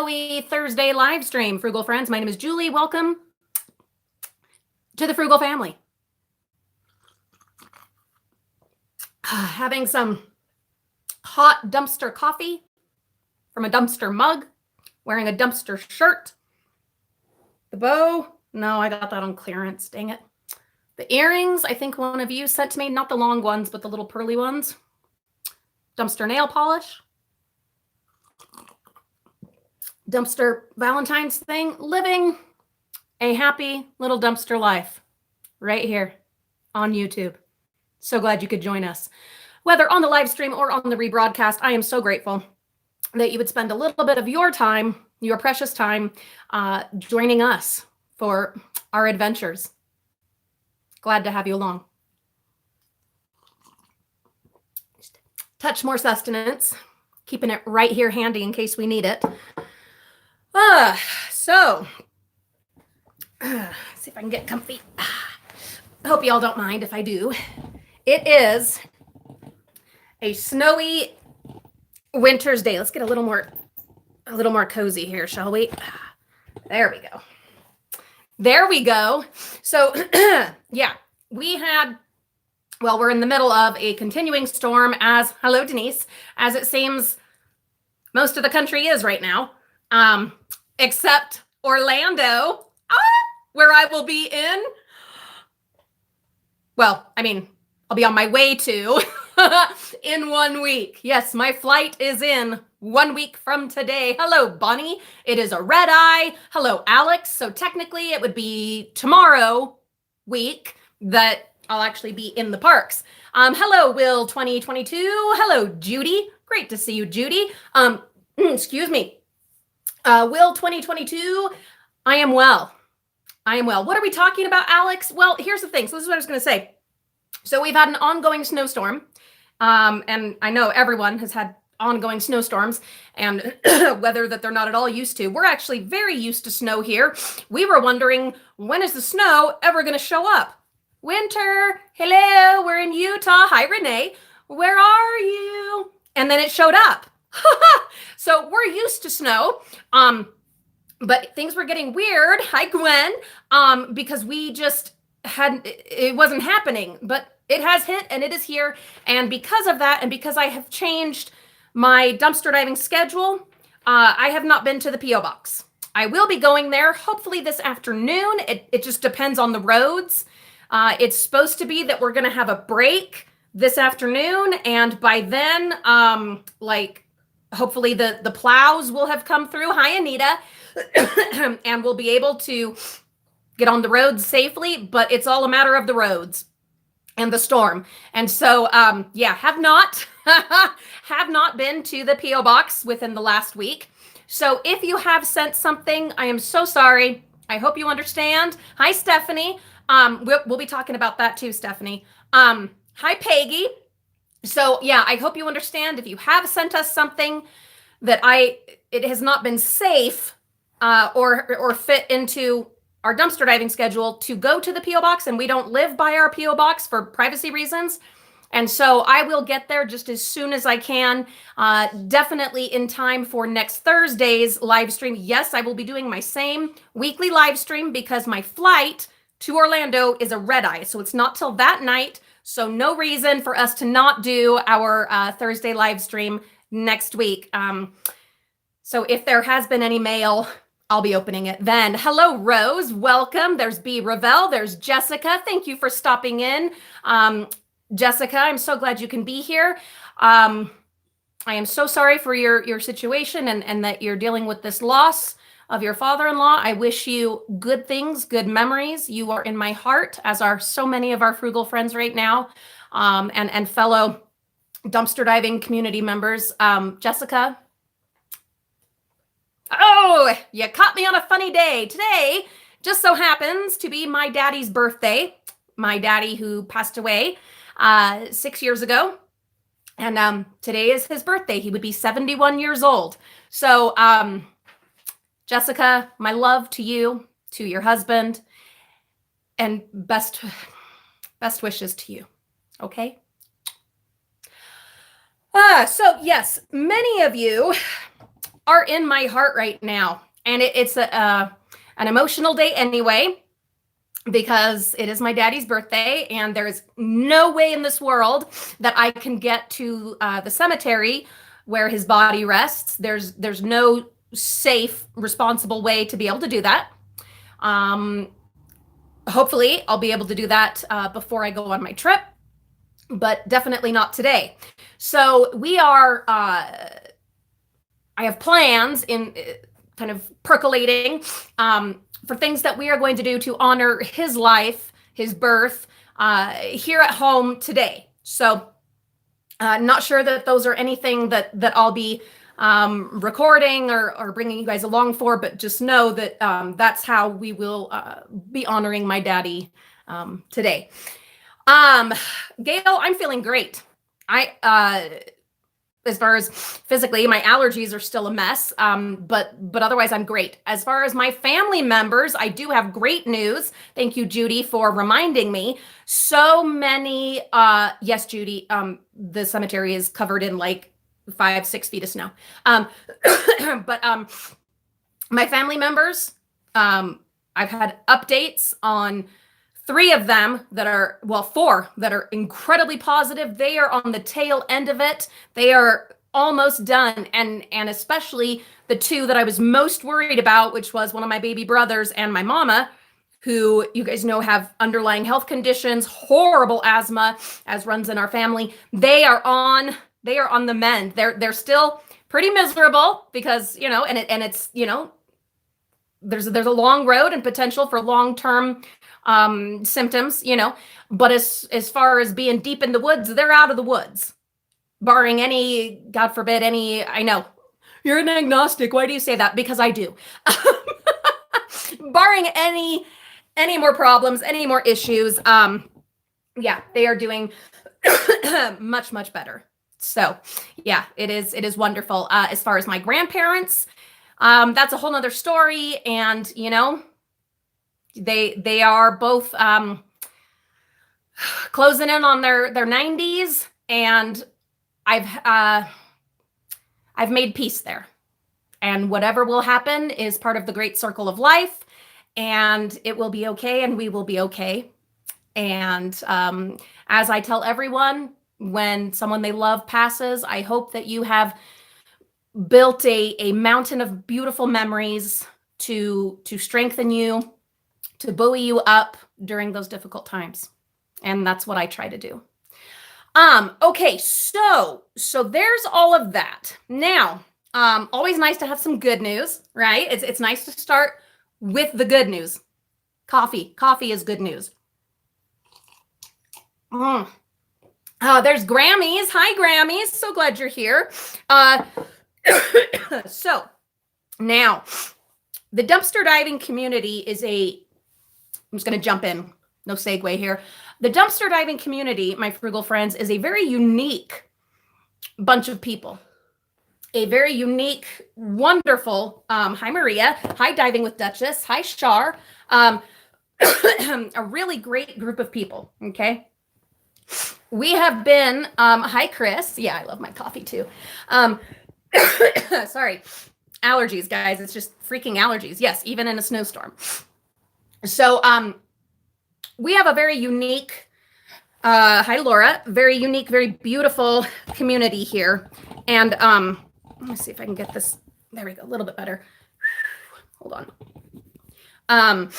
snowy Thursday live stream, Frugal friends. My name is Julie. Welcome to the Frugal Family. Having some hot dumpster coffee from a dumpster mug, wearing a dumpster shirt. The bow, no, I got that on clearance, dang it. The earrings, I think one of you sent to me, not the long ones, but the little pearly ones. Dumpster nail polish. Dumpster Valentine's thing, living a happy little dumpster life right here on YouTube. So glad you could join us. Whether on the live stream or on the rebroadcast, I am so grateful that you would spend a little bit of your time, your precious time, joining us for our adventures. Glad to have you along. Touch more sustenance, keeping it right here handy in case we need it. So, see if I can get comfy. I hope y'all don't mind if I do. It is a snowy winter's day. Let's get a little more cozy here, shall we? There we go. There we go. So, yeah, we're in the middle of a continuing storm hello, Denise, as it seems most of the country is right now, except Orlando, where I will be I'll be on my way to in 1 week. Yes, my flight is in 1 week from today. Hello, Bonnie. It is a red eye. Hello, Alex. So technically it would be tomorrow week that I'll actually be in the parks. Hello, Will 2022. Hello, Judy. Great to see you, Judy. Excuse me. Will 2022. I am well. What are we talking about, Alex? Well, here's the thing. So this is what I was going to say. So we've had an ongoing snowstorm. And I know everyone has had ongoing snowstorms and weather that they're not at all used to. We're actually very used to snow here. We were wondering, when is the snow ever going to show up? Winter, hello, we're in Utah. Hi, Renee. Where are you? And then it showed up. So we're used to snow. But things were getting weird. Hi, Gwen. Because we just it wasn't happening, but it has hit and it is here. And because of that, and because I have changed my dumpster diving schedule, I have not been to the P.O. box. I will be going there hopefully this afternoon. It just depends on the roads. It's supposed to be that we're going to have a break this afternoon. And by then, hopefully the plows will have come through. Hi, Anita. And we'll be able to get on the roads safely, but it's all a matter of the roads and the storm. And so, have not been to the P.O. box within the last week. So if you have sent something, I am so sorry. I hope you understand. Hi, Stephanie. We'll be talking about that too, Stephanie. Hi, Peggy. So yeah, I hope you understand if you have sent us something that it has not been safe or fit into our dumpster diving schedule to go to the P.O. box, and we don't live by our P.O. box for privacy reasons. And so I will get there just as soon as I can, definitely in time for next Thursday's live stream. Yes, I will be doing my same weekly live stream because my flight to Orlando is a red eye. So it's not till that night. So no reason for us to not do our Thursday live stream next week. So if there has been any mail, I'll be opening it then. Hello, Rose. Welcome. There's B. Ravel. There's Jessica. Thank you for stopping in. Jessica, I'm so glad you can be here. I am so sorry for your situation and that you're dealing with this loss of your father-in-law. I wish you good things, good memories. You are in my heart, as are so many of our frugal friends right now, and fellow dumpster diving community members. Jessica, oh, you caught me on a funny day. Today just so happens to be my daddy's birthday. My daddy who passed away 6 years ago. And today is his birthday. He would be 71 years old. So, Jessica, my love to you, to your husband, and best wishes to you. Okay? So yes, many of you are in my heart right now. And it's an emotional day anyway, because it is my daddy's birthday, and there's no way in this world that I can get to the cemetery where his body rests. There's no safe, responsible way to be able to do that. Hopefully, I'll be able to do that before I go on my trip, but definitely not today. So we are. I have plans in kind of percolating for things that we are going to do to honor his life, his birth, here at home today. So not sure that those are anything that I'll be recording or bringing you guys along for, but just know that that's how we will be honoring my daddy today. Gail, I'm feeling great. As far as physically, my allergies are still a mess, but otherwise I'm great. As far as my family members, I do have great news. Thank you, Judy, for reminding me. So many, yes, Judy, the cemetery is covered in like 5-6 feet of snow. But my family members, I've had updates on 3 of them that are, well, 4 that are incredibly positive. They are on the tail end of it. They are almost done. And especially the 2 that I was most worried about, which was one of my baby brothers and my mama, who you guys know have underlying health conditions, horrible asthma, as runs in our family. They are on the mend. They're still pretty miserable because, you know, and it's, you know, there's a long road and potential for long-term symptoms, you know, but as far as being deep in the woods, they're out of the woods, barring any, God forbid, any, I know, you're an agnostic. Why do you say that? Because I do. Barring any more problems, any more issues, yeah, they are doing much, much better. So yeah, it is wonderful. As far as my grandparents, that's a whole nother story. And, you know, they are both closing in on their 90s, and I've made peace there. And whatever will happen is part of the great circle of life, and it will be okay, and we will be okay. And as I tell everyone, when someone they love passes, I hope that you have built a mountain of beautiful memories to strengthen you, to buoy you up during those difficult times. And that's what I try to do. Okay, so there's all of that. Now, always nice to have some good news, right? It's nice to start with the good news. Coffee is good news. There's Grammys. Hi, Grammys. So glad you're here. So now the dumpster diving community is I'm just going to jump in. No segue here. The dumpster diving community, my frugal friends, is a very unique bunch of people. A very unique, wonderful, hi, Maria. Hi, Diving with Duchess. Hi, Shar. A really great group of people, okay? We have been, hi, Chris. Yeah, I love my coffee too. Sorry. Allergies, guys. It's just freaking allergies. Yes, even in a snowstorm. So we have a very unique, hi, Laura, very unique, very beautiful community here. And let me see if I can get this. There we go. A little bit better. Hold on.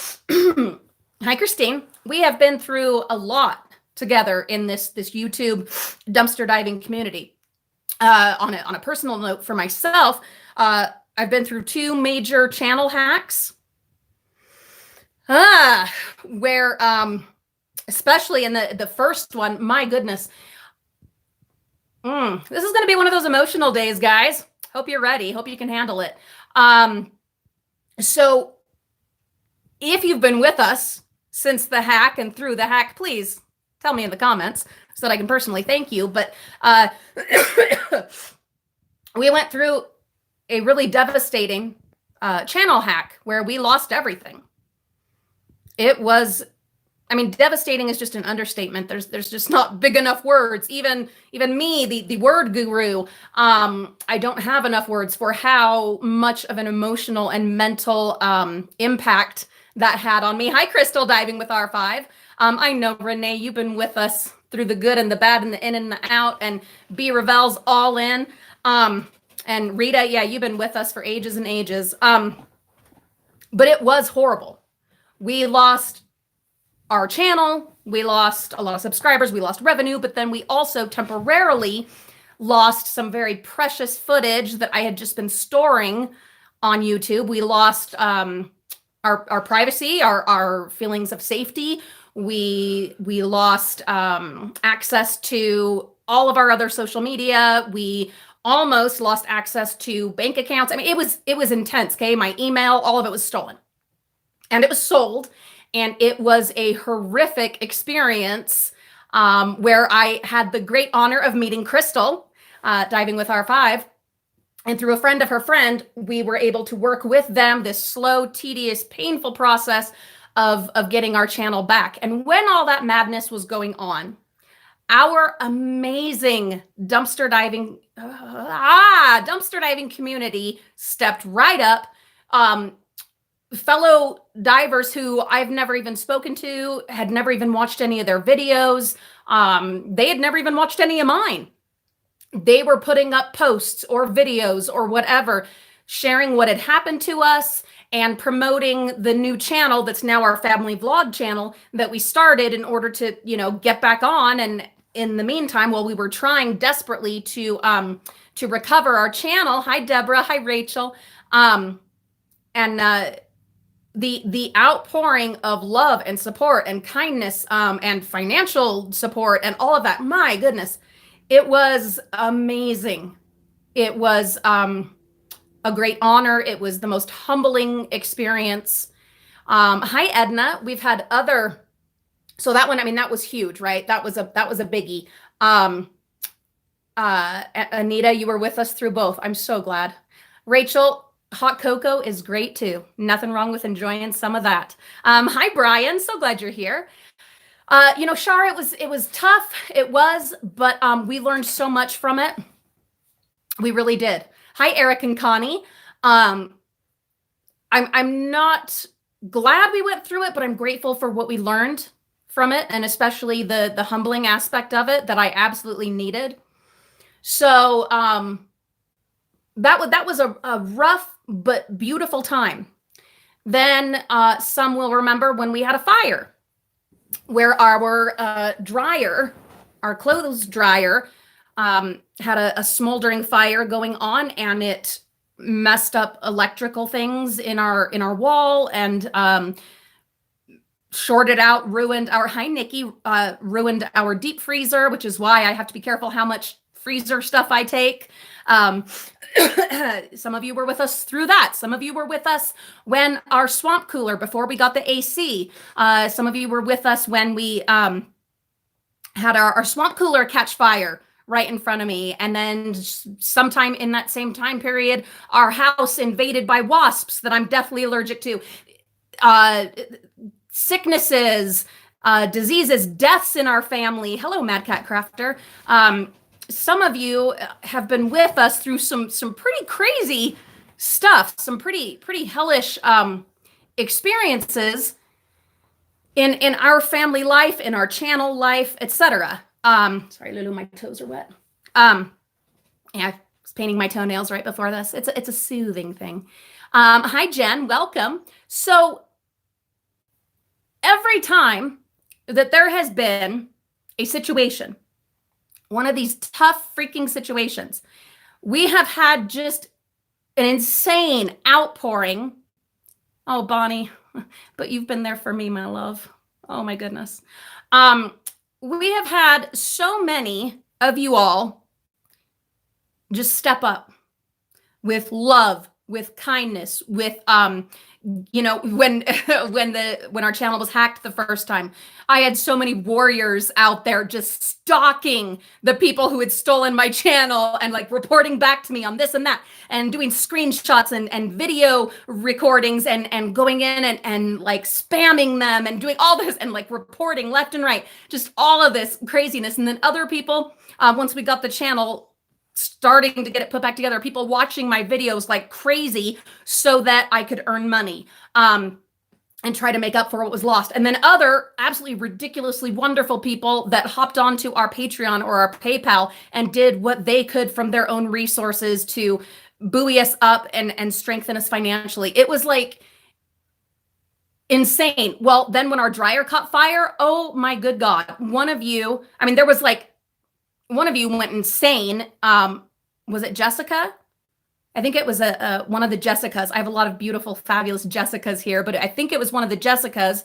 Hi, Christine. We have been through a lot together in this YouTube dumpster diving community. On a personal note for myself, I've been through 2 major channel hacks. Where especially in the first one, my goodness. This is going to be one of those emotional days, guys. Hope you're ready. Hope you can handle it. So if you've been with us since the hack and through the hack, please tell me in the comments so that I can personally thank you. But we went through a really devastating channel hack where we lost everything. It was I mean, devastating is just an understatement. There's just not big enough words. Even me, the word guru, I don't have enough words for how much of an emotional and mental impact that had on me. Hi, Crystal, diving with R5. I know, Renee, you've been with us through the good and the bad and the in and the out, and B. Ravel's all in. And Rita, yeah, you've been with us for ages and ages. But it was horrible. We lost our channel, we lost a lot of subscribers, we lost revenue, but then we also temporarily lost some very precious footage that I had just been storing on YouTube. We lost our privacy, our feelings of safety. We lost access to all of our other social media. We almost lost access to bank accounts. I mean, it was intense. Okay, my email, all of it was stolen, and it was sold. And it was a horrific experience where I had the great honor of meeting Crystal, diving with R5. And through a friend of her friend, we were able to work with them, this slow, tedious, painful process of getting our channel back. And when all that madness was going on, our amazing dumpster diving community stepped right up. Fellow divers who I've never even spoken to, had never even watched any of their videos. They had never even watched any of mine. They were putting up posts or videos or whatever, sharing what had happened to us and promoting the new channel that's now our family vlog channel that we started in order to, get back on. And in the meantime, while we were trying desperately to recover our channel, hi Deborah, hi Rachel, the outpouring of love and support and kindness and financial support and all of that, my goodness, it was amazing. It was a great honor. It was the most humbling experience. Hi Edna, we've had other, so that one, I mean, that was huge, right? That was a biggie. Anita, you were with us through both. I'm so glad. Rachel, hot cocoa is great too. Nothing wrong with enjoying some of that. Hi, Brian. So glad you're here. Shar, it was tough. It was, but we learned so much from it. We really did. Hi, Eric and Connie. I'm not glad we went through it, but I'm grateful for what we learned from it, and especially the humbling aspect of it that I absolutely needed. So that was a rough but beautiful time. Then some will remember when we had a fire where our dryer, our clothes dryer, had a smoldering fire going on, and it messed up electrical things in our wall and shorted out, ruined our, hi Nikki, ruined our deep freezer, which is why I have to be careful how much freezer stuff I take. Some of you were with us through that. Some of you were with us when our swamp cooler, before we got the AC, some of you were with us when we had our swamp cooler catch fire right in front of me. And then sometime in that same time period, our house invaded by wasps that I'm deathly allergic to. Sicknesses, diseases, deaths in our family. Hello, Mad Cat Crafter. Some of you have been with us through some pretty crazy stuff, some pretty hellish experiences in our family life, in our channel life, etc. Sorry, Lulu, my toes are wet. Yeah, I was painting my toenails right before this. It's a soothing thing. Hi, Jen, welcome. So every time that there has been a situation, one of these tough freaking situations, we have had just an insane outpouring. Oh, Bonnie, but you've been there for me, my love. Oh my goodness. We have had so many of you all just step up with love, with kindness, with you know, when when our channel was hacked the first time, I had so many warriors out there just stalking the people who had stolen my channel and like reporting back to me on this and that, and doing screenshots and video recordings and going in and like spamming them and doing all this and like reporting left and right, just all of this craziness. And then other people, once we got the channel starting to get it put back together, people watching my videos like crazy so that I could earn money and try to make up for what was lost. And then other absolutely ridiculously wonderful people that hopped onto our Patreon or our PayPal and did what they could from their own resources to buoy us up and strengthen us financially. It was like insane. Well, then when our dryer caught fire, oh my good God, one of you, I mean, there was like, one of you went insane. Was it Jessica? I think it was one of the Jessicas. I have a lot of beautiful, fabulous Jessicas here, but I think it was one of the Jessicas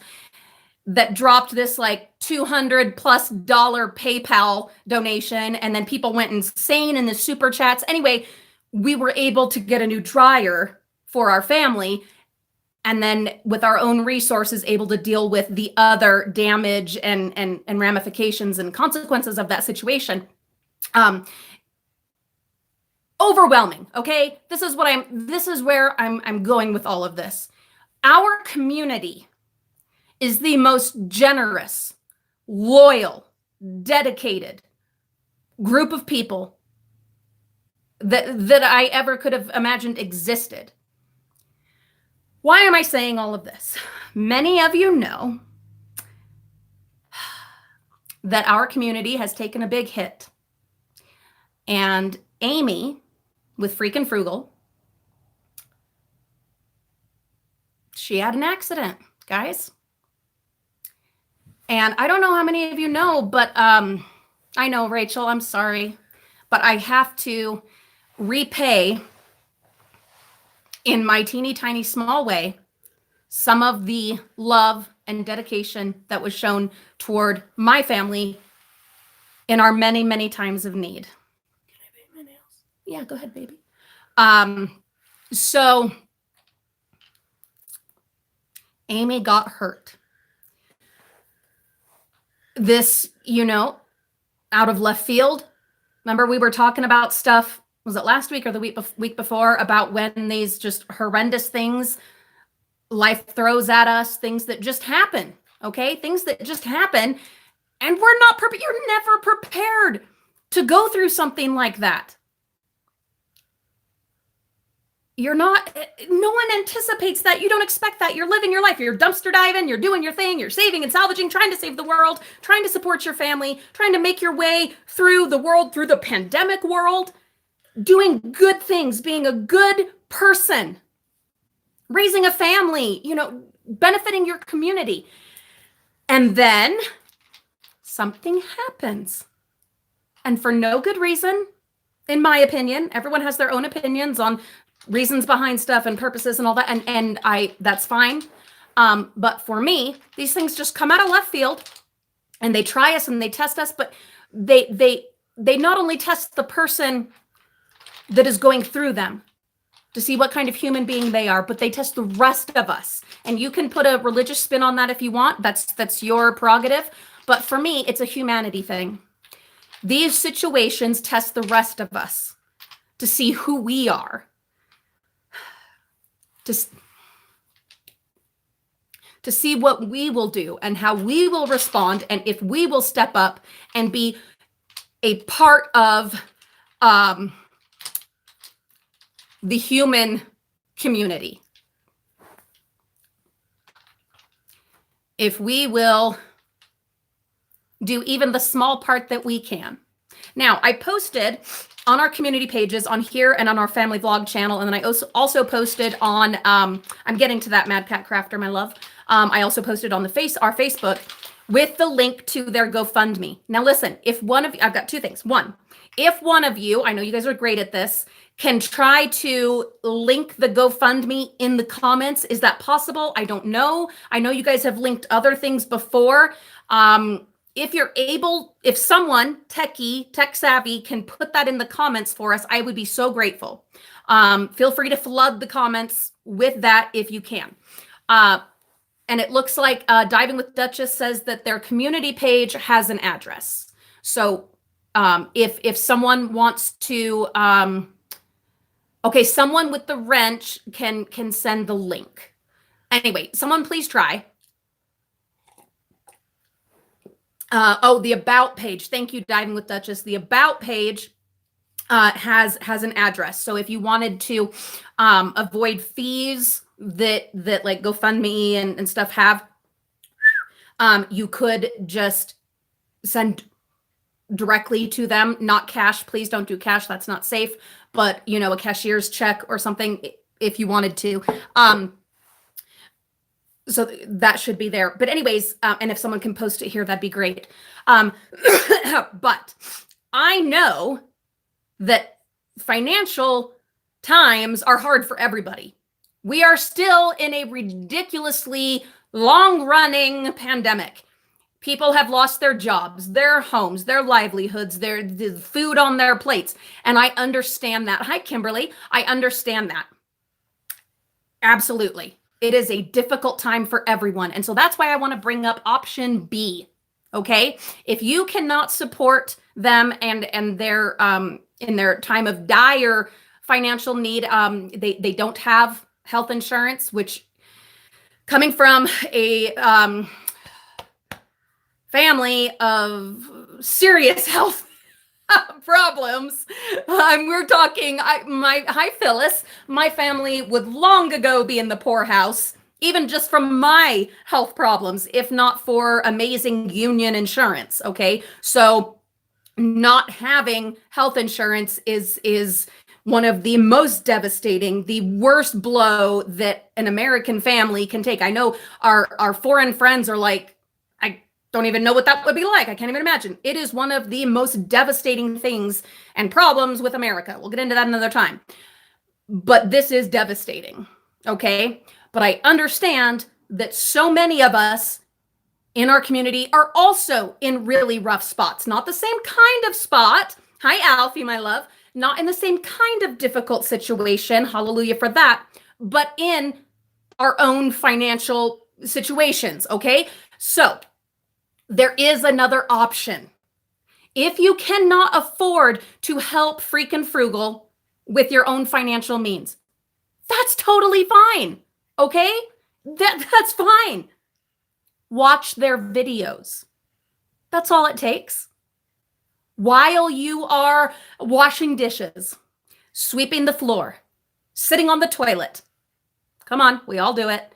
that dropped this like $200+ PayPal donation, and then people went insane in the super chats. Anyway, we were able to get a new dryer for our family, and then with our own resources able to deal with the other damage and ramifications and consequences of that situation. Overwhelming. Okay. This is where I'm going with all of this. Our community is the most generous, loyal, dedicated group of people that I ever could have imagined existed. Why am I saying all of this? Many of you know that our community has taken a big hit. And Amy, with Freaking Frugal, she had an accident, guys. And I don't know how many of you know, but I know, Rachel, I'm sorry, but I have to repay in my teeny tiny small way some of the love and dedication that was shown toward my family in our many, many times of need. Can I paint my nails? Yeah, go ahead, baby. So Amy got hurt. This, you know, out of left field. Remember, we were talking about stuff, was it last week or the week before, about when these just horrendous things life throws at us, things that just happen, okay? Things that just happen, and we're not prepared. You're never prepared to go through something like that. You're not, no one anticipates that. You don't expect that. You're living your life. You're dumpster diving. You're doing your thing. You're saving and salvaging, trying to save the world, trying to support your family, trying to make your way through the world, through the pandemic world, doing good things, being a good person, raising a family, you know, benefiting your community. And then something happens. And for no good reason, in my opinion. Everyone has their own opinions on reasons behind stuff and purposes and all that. And that's fine. But for me, these things just come out of left field and they try us and they test us, but they not only test the person that is going through them to see what kind of human being they are, but they test the rest of us. And you can put a religious spin on that if you want. That's your prerogative. But for me, it's a humanity thing. These situations test the rest of us to see who we are. To see what we will do and how we will respond, and if we will step up and be a part of the human community. If we will do even the small part that we can. Now, I posted on our community pages on here and on our family vlog channel, and then I also posted on, I'm getting to that, Mad Cat Crafter, my love. I also posted on our Facebook with the link to their GoFundMe. Now listen, if one of you, I've got two things. One, if one of you, I know you guys are great at this, can try to link the GoFundMe in the comments. Is that possible? I don't know. I know you guys have linked other things before. If you're able, if someone tech savvy can put that in the comments for us, I would be so grateful. Feel free to flood the comments with that if you can. And it looks like Diving with Duchess says that their community page has an address. So if someone wants to, okay, someone with the wrench can send the link. Anyway, someone please try. Oh, the About page. Thank you, Diving with Duchess. The About page has an address. So if you wanted to avoid fees that like GoFundMe and stuff have, you could just send directly to them, not cash. Please don't do cash. That's not safe. But, you know, a cashier's check or something if you wanted to. So that should be there. But anyways, and if someone can post it here, that'd be great. But I know that financial times are hard for everybody. We are still in a ridiculously long-running pandemic. People have lost their jobs, their homes, their livelihoods, the food on their plates. And I understand that. Hi, Kimberly. I understand that. Absolutely. It is a difficult time for everyone. And so that's why I want to bring up option B. Okay. If you cannot support them and their in their time of dire financial need, they don't have health insurance, which coming from a family of serious health problems. We're talking, hi Phyllis, my family would long ago be in the poorhouse, even just from my health problems, if not for amazing union insurance. Okay. So not having health insurance is one of the most devastating, the worst blow that an American family can take. I know our foreign friends are like, don't even know what that would be like. I can't even imagine. It is one of the most devastating things and problems with America. We'll get into that another time. But this is devastating, okay? But I understand that so many of us in our community are also in really rough spots. Not the same kind of spot. Hi, Alfie, my love. Not in the same kind of difficult situation. Hallelujah for that. But in our own financial situations, okay? So there is another option. If you cannot afford to help Freakin' Frugal with your own financial means, that's totally fine, okay? That's fine. Watch their videos. That's all it takes. While you are washing dishes, sweeping the floor, sitting on the toilet. Come on, we all do it.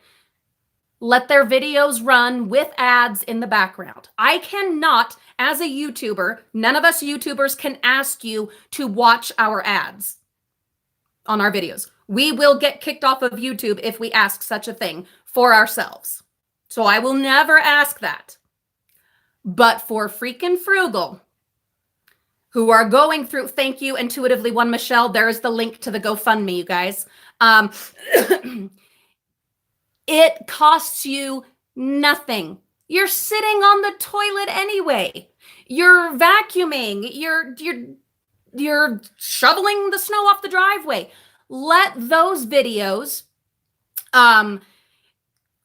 Let their videos run with ads in the background. I cannot, as a YouTuber, none of us YouTubers can ask you to watch our ads on our videos. We will get kicked off of YouTube if we ask such a thing for ourselves. So I will never ask that. But for Freakin' Frugal, who are going through, thank you, Intuitively One Michelle, there's the link to the GoFundMe, you guys. It costs you nothing. You're sitting on the toilet anyway. You're vacuuming. You're shoveling the snow off the driveway. Let those videos from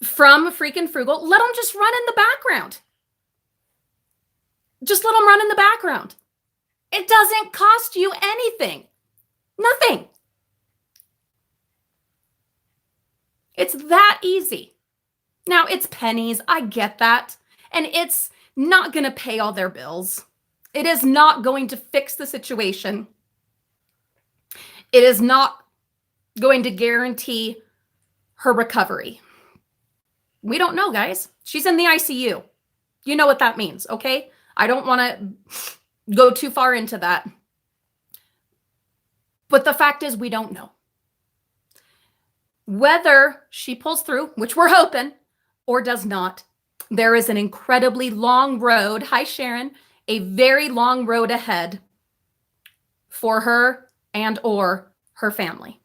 Freakin' Frugal, let them just run in the background. Just let them run in the background. It doesn't cost you anything. Nothing. It's that easy. Now, it's pennies. I get that. And it's not going to pay all their bills. It is not going to fix the situation. It is not going to guarantee her recovery. We don't know, guys. She's in the ICU. You know what that means, okay? I don't want to go too far into that. But the fact is, we don't know. Whether she pulls through, which we're hoping, or does not, there is an incredibly long road. Hi, Sharon. A very long road ahead for her and or her family.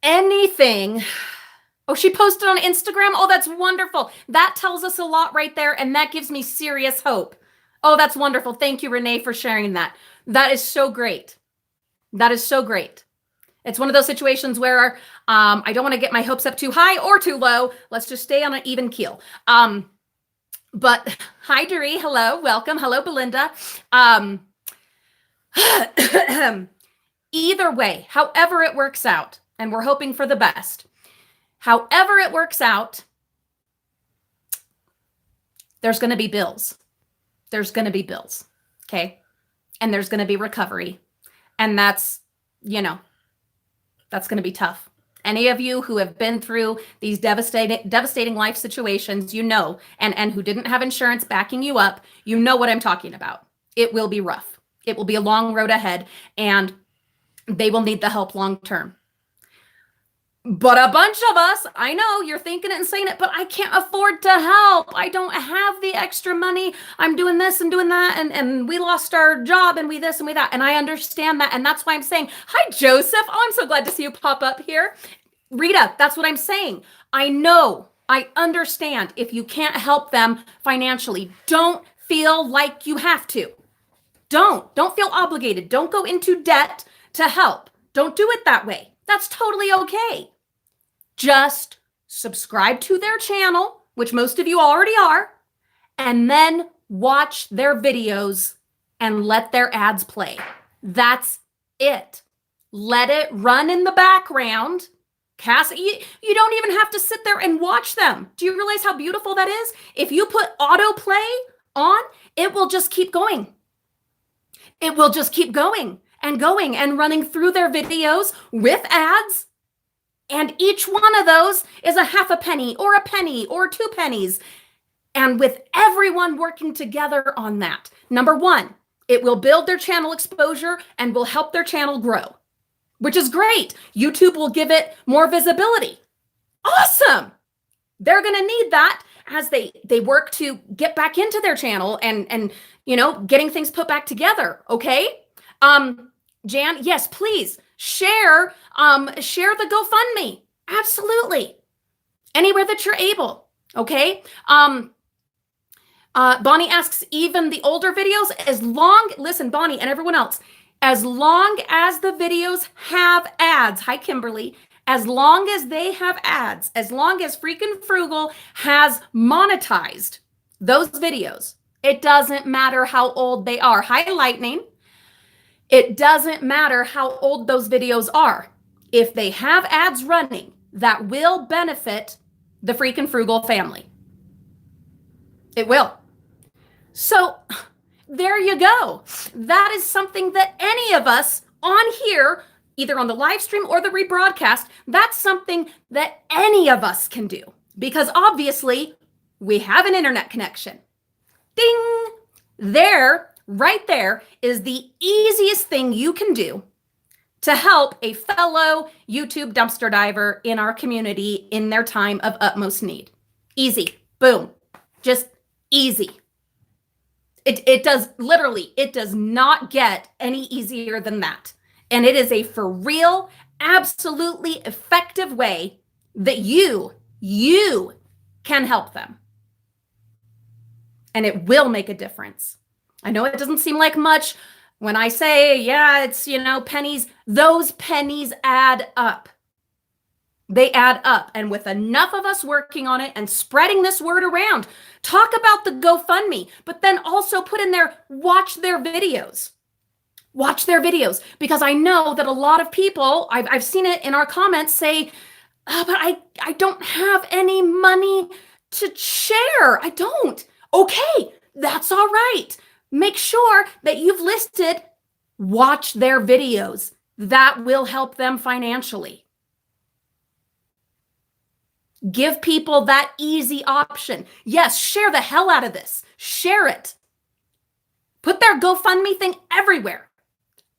Anything. Oh, she posted on Instagram. Oh, that's wonderful. That tells us a lot right there. And that gives me serious hope. Oh, that's wonderful. Thank you, Renee, for sharing that. That is so great. That is so great. It's one of those situations where I don't want to get my hopes up too high or too low. Let's just stay on an even keel. But hi, Doree. Hello. Welcome. Hello, Belinda. Either way, however it works out, and we're hoping for the best, however it works out, there's going to be bills. There's going to be bills. Okay. And there's going to be recovery. And that's, that's going to be tough. Any of you who have been through these devastating life situations, and who didn't have insurance backing you up, you know what I'm talking about. It will be rough. It will be a long road ahead, and they will need the help long term. But a bunch of us, I know you're thinking it and saying it, but I can't afford to help. I don't have the extra money. I'm doing this and doing that. And we lost our job and we this and we that. And I understand that. And that's why I'm saying, hi, Joseph. Oh, I'm so glad to see you pop up here. Rita, that's what I'm saying. I know, I understand if you can't help them financially. Don't feel like you have to. Don't feel obligated. Don't go into debt to help. Don't do it that way. That's totally okay. Just subscribe to their channel, which most of you already are, and then watch their videos and let their ads play. That's it. Let it run in the background. Cassie, you don't even have to sit there and watch them. Do you realize how beautiful that is? If you put autoplay on, it will just keep going. It will just keep going and running through their videos with ads. And each one of those is a half a penny or 2 pennies. And with everyone working together on that, number one, it will build their channel exposure and will help their channel grow, which is great. YouTube will give it more visibility. Awesome. They're going to need that as they work to get back into their channel and getting things put back together. Okay. Jan, yes, please share the GoFundMe. Absolutely. Anywhere that you're able. Okay. Bonnie asks, even the older videos, listen, Bonnie and everyone else, as long as the videos have ads, hi, Kimberly, as long as they have ads, as long as Freakin' Frugal has monetized those videos, it doesn't matter how old they are. Hi, Lightning. It doesn't matter how old those videos are. If they have ads running, that will benefit the Freakin' Frugal family. It will. So there you go. That is something that any of us on here, either on the live stream or the rebroadcast, that's something that any of us can do, because obviously we have an internet connection. Ding! Right there is the easiest thing you can do to help a fellow YouTube dumpster diver in our community in their time of utmost need. Easy. Boom. Just easy. It does not get any easier than that. And it is a for real, absolutely effective way that you can help them. And it will make a difference. I know it doesn't seem like much when I say, yeah, it's, pennies. Those pennies add up. They add up. And with enough of us working on it and spreading this word around, talk about the GoFundMe, but then also put in there, watch their videos. Watch their videos. Because I know that a lot of people, I've seen it in our comments, say, but I don't have any money to share. I don't. Okay, that's all right. Make sure that you've listed, watch their videos. That will help them financially. Give people that easy option. Yes, share the hell out of this. Share it. Put their GoFundMe thing everywhere.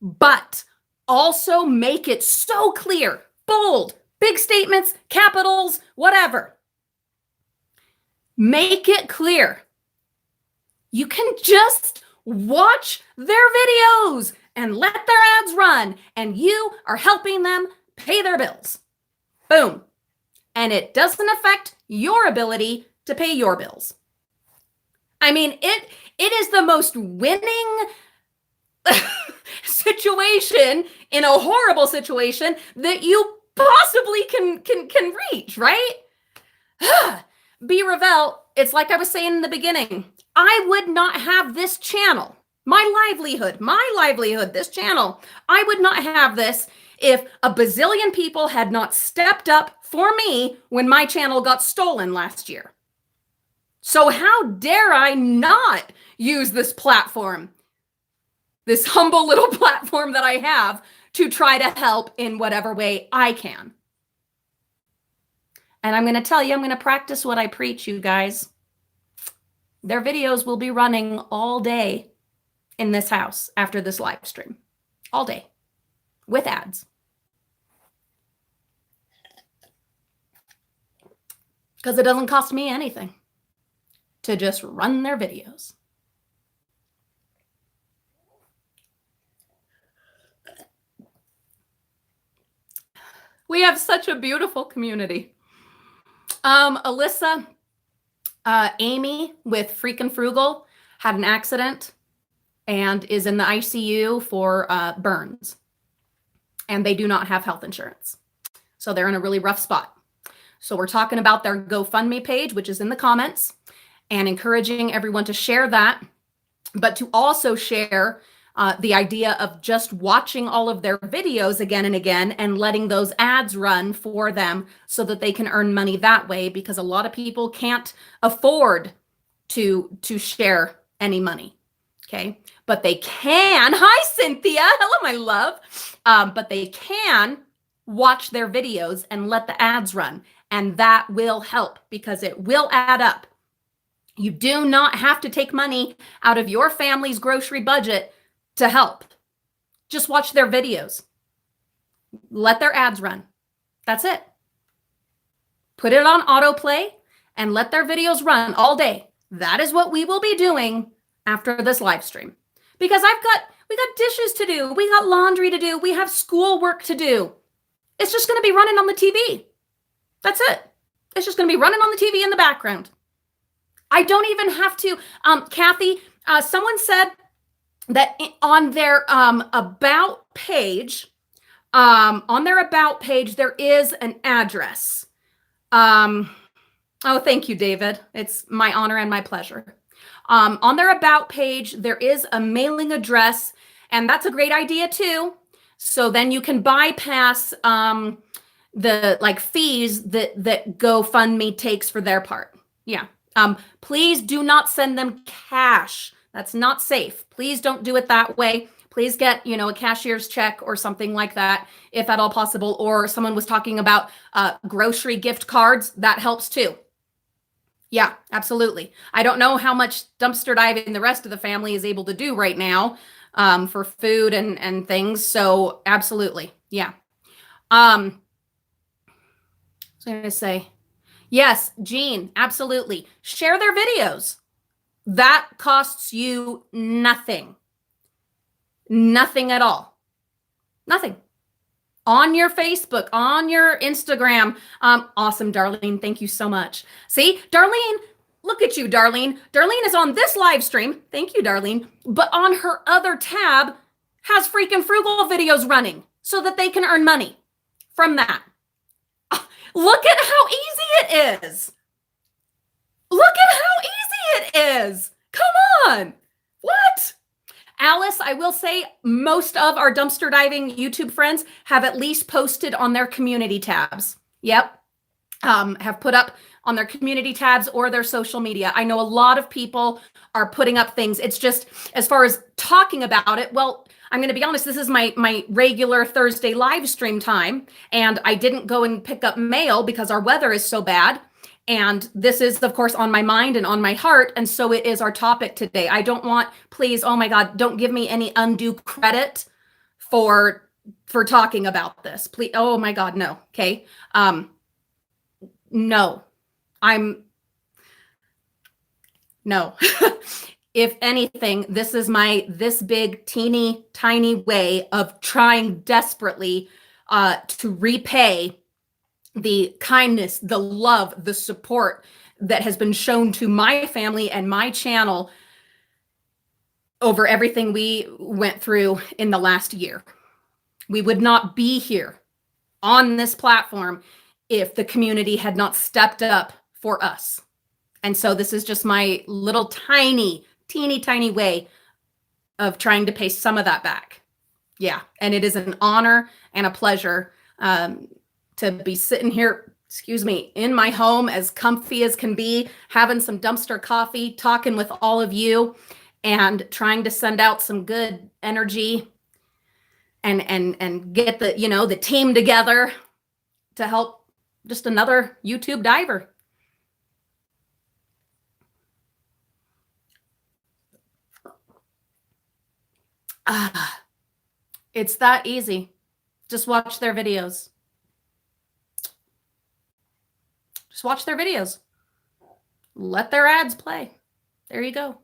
But also make it so clear, bold, big statements, capitals, whatever. Make it clear. You can just watch their videos and let their ads run, and you are helping them pay their bills. Boom. And it doesn't affect your ability to pay your bills. I mean, it is the most winning situation, in a horrible situation that you possibly can reach, right? B. Ravel, it's like I was saying in the beginning. I would not have this channel, my livelihood, this channel. I would not have this if a bazillion people had not stepped up for me when my channel got stolen last year. So how dare I not use this platform, this humble little platform that I have, to try to help in whatever way I can. And I'm going to tell you, I'm going to practice what I preach, you guys. Their videos will be running all day in this house after this live stream. All day. With ads. Because it doesn't cost me anything to just run their videos. We have such a beautiful community. Alyssa, Amy with Freaking Frugal had an accident and is in the ICU for burns. And they do not have health insurance. So they're in a really rough spot. So we're talking about their GoFundMe page, which is in the comments, and encouraging everyone to share that, but to also share the idea of just watching all of their videos again and again and letting those ads run for them so that they can earn money that way, because a lot of people can't afford to share any money. Okay. But they can. Hi, Cynthia. Hello, my love. But they can watch their videos and let the ads run. And that will help because it will add up. You do not have to take money out of your family's grocery budget to help. Just watch their videos. Let their ads run. That's it. Put it on autoplay and let their videos run all day. That is what we will be doing after this live stream. Because we got dishes to do. We got laundry to do. We have schoolwork to do. It's just going to be running on the TV. That's it. It's just going to be running on the TV in the background. I don't even have to. Kathy, someone said that on their about page, there is an address. Oh, thank you, David. It's my honor and my pleasure. On their about page, there is a mailing address, and that's a great idea too. So then you can bypass the fees that GoFundMe takes for their part. Yeah. Please do not send them cash. That's not safe. Please don't do it that way. Please get, a cashier's check or something like that, if at all possible. Or someone was talking about grocery gift cards. That helps too. Yeah, absolutely. I don't know how much dumpster diving the rest of the family is able to do right now for food and things. So absolutely. Yeah. I was going to say, yes, Jean, absolutely. Share their videos. That costs you nothing. Nothing at all. Nothing. On your Facebook, on your Instagram. Awesome, Darlene. Thank you so much. See, Darlene, look at you, Darlene. Darlene is on this live stream. Thank you, Darlene. But on her other tab has Freaking Frugal videos running so that they can earn money from that. Look at how easy it is. Look at how easy it is. Come on. What? Alice, I will say most of our dumpster diving YouTube friends have at least posted on their community tabs. Yep. Have put up on their community tabs or their social media. I know a lot of people are putting up things. It's just, as far as talking about it, well, I'm going to be honest, this is my regular Thursday live stream time, and I didn't go and pick up mail because our weather is so bad. And this is, of course, on my mind and on my heart. And so it is our topic today. I don't want, please, oh my God, don't give me any undue credit for talking about this. Please, oh my God, no. Okay. No. No. If anything, this is this big, teeny, tiny way of trying desperately to repay the kindness, the love, the support that has been shown to my family and my channel over everything we went through in the last year. We would not be here on this platform if the community had not stepped up for us. And so this is just my little teeny tiny way of trying to pay some of that back. Yeah. And it is an honor and a pleasure to be sitting here, in my home, as comfy as can be, having some dumpster coffee, talking with all of you, and trying to send out some good energy and get the team together to help just another YouTube diver. It's that easy. Just watch their videos. Just watch their videos. Let their ads play. There you go.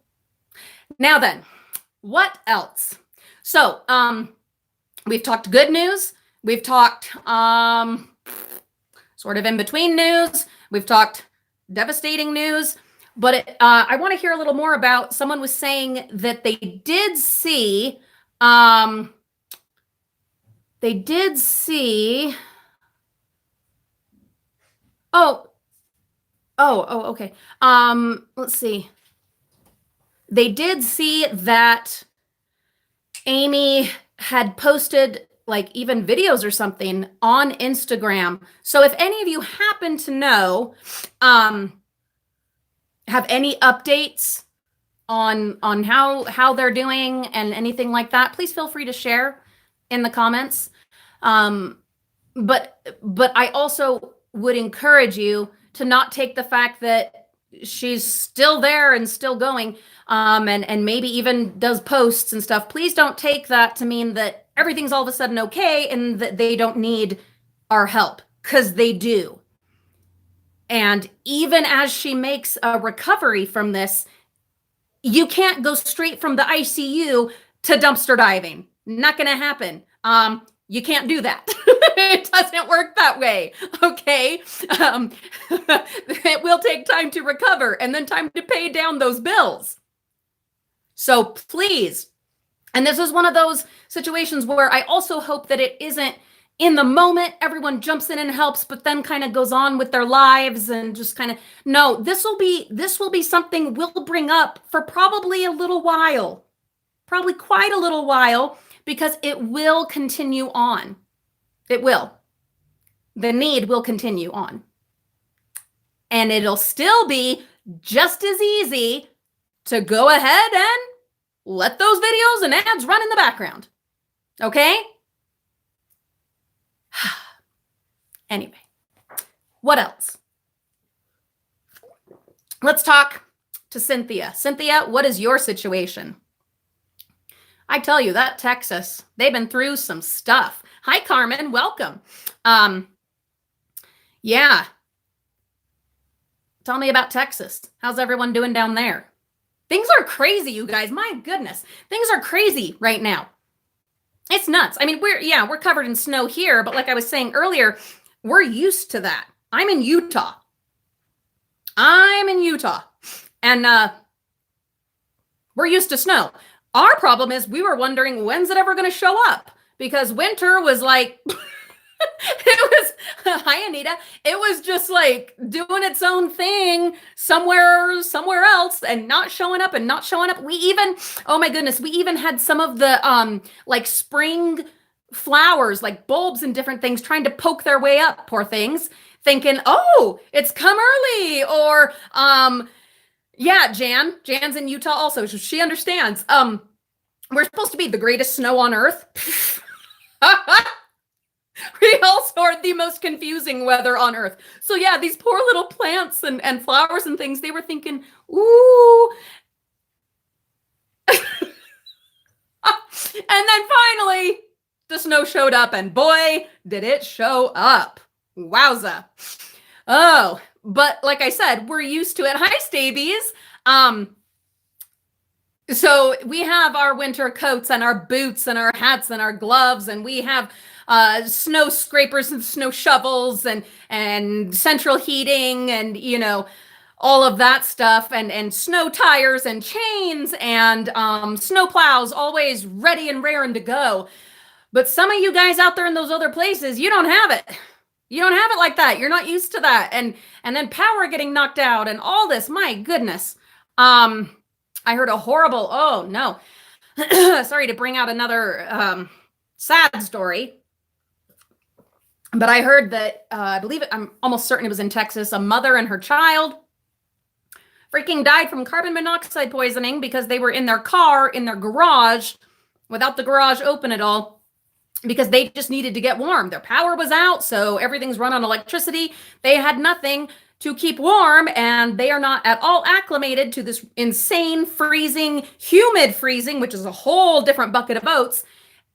Now then, what else? So, we've talked good news. We've talked sort of in between news. We've talked devastating news. But I want to hear a little more about, someone was saying that they did see, oh, okay. Let's see. They did see that Amy had posted like even videos or something on Instagram. So if any of you happen to know, have any updates on how they're doing and anything like that, please feel free to share in the comments. But I also would encourage you to not take the fact that she's still there and still going, and maybe even does posts and stuff. Please don't take that to mean that everything's all of a sudden okay and that they don't need our help, because they do. And even as she makes a recovery from this, you can't go straight from the ICU to dumpster diving. Not going to happen. You can't do that. It doesn't work that way. Okay. It will take time to recover and then time to pay down those bills. So please, and this is one of those situations where I also hope that it isn't in the moment, everyone jumps in and helps, but then kind of goes on with their lives and just kind of, no, this will be something we'll bring up for probably a little while, probably quite a little while, because it will continue on. It will. The need will continue on. And it'll still be just as easy to go ahead and let those videos and ads run in the background. Okay? Anyway, what else? Let's talk to Cynthia. Cynthia, what is your situation? I tell you, that Texas, they've been through some stuff. Hi, Carmen. Welcome. Yeah. Tell me about Texas. How's everyone doing down there? Things are crazy, you guys. My goodness. Things are crazy right now. It's nuts. I mean, we're covered in snow here, but like I was saying earlier, we're used to that. I'm in Utah. And we're used to snow. Our problem is we were wondering, when's it ever going to show up? Because winter was like, hi, Anita. It was just like doing its own thing somewhere else and not showing up. We even, oh my goodness, we even had some of the like spring flowers, like bulbs and different things trying to poke their way up, poor things, thinking, oh, it's come early. Or yeah, Jan's in Utah also, so she understands. We're supposed to be the greatest snow on earth. We also are the most confusing weather on earth. So yeah, these poor little plants and flowers and things, they were thinking, ooh. And then finally, the snow showed up, and boy, did it show up. Wowza. Oh, but like I said, we're used to it. Hi, Stabies. So we have our winter coats and our boots and our hats and our gloves, and we have snow scrapers and snow shovels and central heating and, all of that stuff, and snow tires and chains and snow plows always ready and raring to go. But some of you guys out there in those other places, you don't have it. You don't have it like that. You're not used to that. And then power getting knocked out and all this. My goodness. I heard a horrible, oh no. Sorry to bring out another sad story. But I heard that, I believe it, I'm almost certain it was in Texas, a mother and her child freaking died from carbon monoxide poisoning because they were in their car, in their garage, without the garage open at all, because they just needed to get warm. Their power was out, so everything's run on electricity. They had nothing to keep warm, and they are not at all acclimated to this insane freezing, humid freezing, which is a whole different bucket of oats.